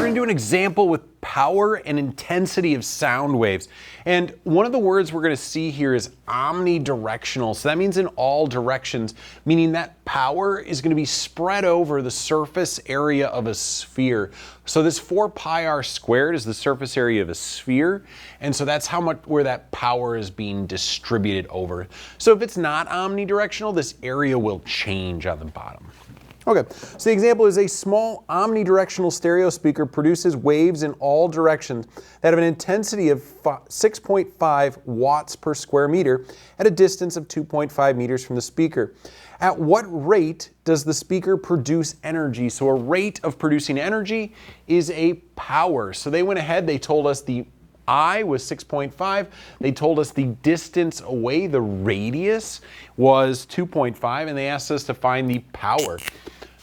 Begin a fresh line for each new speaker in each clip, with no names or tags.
going to do an example with power and intensity of sound waves. And one of the words we're going to see here is omnidirectional. So that means in all directions, meaning that power is going to be spread over the surface area of a sphere. So this 4 pi r squared is the surface area of a sphere. And so that's how much where that power is being distributed over. So if it's not omnidirectional, this area will change on the bottom. Okay, so the example is a small omnidirectional stereo speaker produces waves in all directions that have an intensity of 6.5 watts per square meter at a distance of 2.5 meters from the speaker. At what rate does the speaker produce energy? So a rate of producing energy is a power. So they went ahead, they told us the I was 6.5. They told us the distance away, the radius, was 2.5, and they asked us to find the power.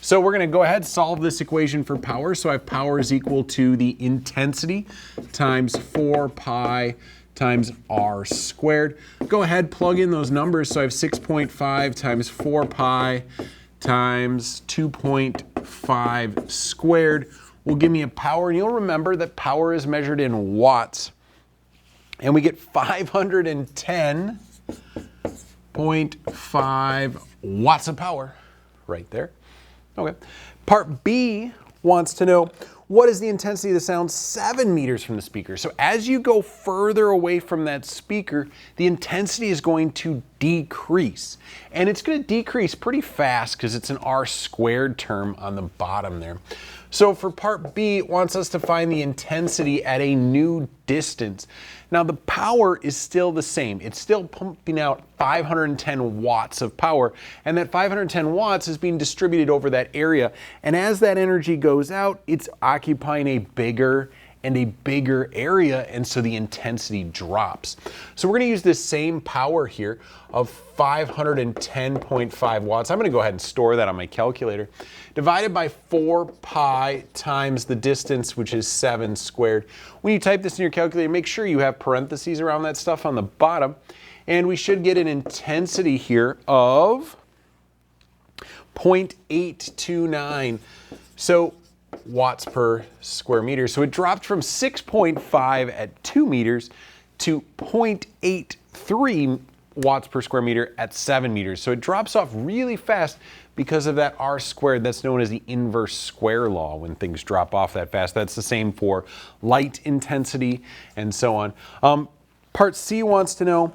So we're going to go ahead and solve this equation for power. So I have power is equal to the intensity times 4 pi times r squared. Go ahead, plug in those numbers. So I have 6.5 times 4 pi times 2.5 squared will give me a power. And you'll remember that power is measured in watts. And we get 510.5 watts of power right there. Okay. Part B wants to know, what is the intensity of the sound 7 meters from the speaker? So as you go further away from that speaker, the intensity is going to decrease. And it's going to decrease pretty fast because it's an r squared term on the bottom there. So for part B, it wants us to find the intensity at a new distance. Now the power is still the same. It's still pumping out 510 watts of power, and that 510 watts is being distributed over that area. And as that energy goes out, it's occupying a bigger and a bigger area, and so the intensity drops. So we're going to use this same power here of 510.5 watts. I'm going to go ahead and store that on my calculator. Divided by 4 pi times the distance, which is 7 squared. When you type this in your calculator, make sure you have parentheses around that stuff on the bottom. And we should get an intensity here of 0.829. So watts per square meter. So it dropped from 6.5 at 2 meters to 0.83 watts per square meter at 7 meters. So it drops off really fast because of that r squared. That's known as the inverse square law when things drop off that fast. That's the same for light intensity and so on. Part C wants to know,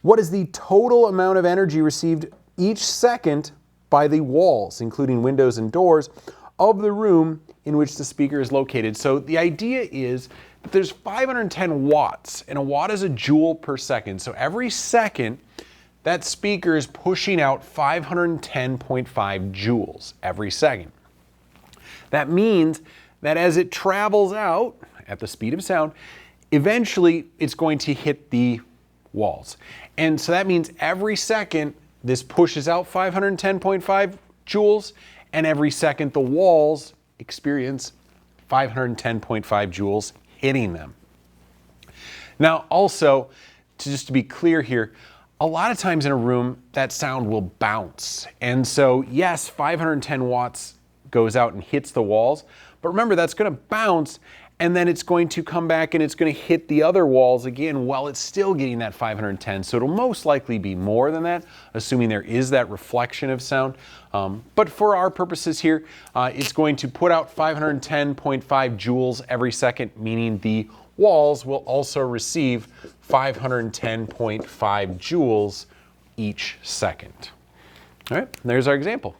what is the total amount of energy received each second by the walls, including windows and doors, of the room in which the speaker is located? So the idea is that there's 510 watts, and a watt is a joule per second. So every second, that speaker is pushing out 510.5 joules every second. That means that as it travels out at the speed of sound, eventually it's going to hit the walls. And so that means every second this pushes out 510.5 joules, and every second the walls experience 510.5 joules hitting them. Now also, just to be clear here, a lot of times in a room that sound will bounce. And so yes, 510 watts goes out and hits the walls, but remember that's going to bounce, and then it's going to come back and it's going to hit the other walls again while it's still getting that 510. So it'll most likely be more than that, assuming there is that reflection of sound. But for our purposes here, it's going to put out 510.5 joules every second, meaning the walls will also receive 510.5 joules each second. All right, there's our example.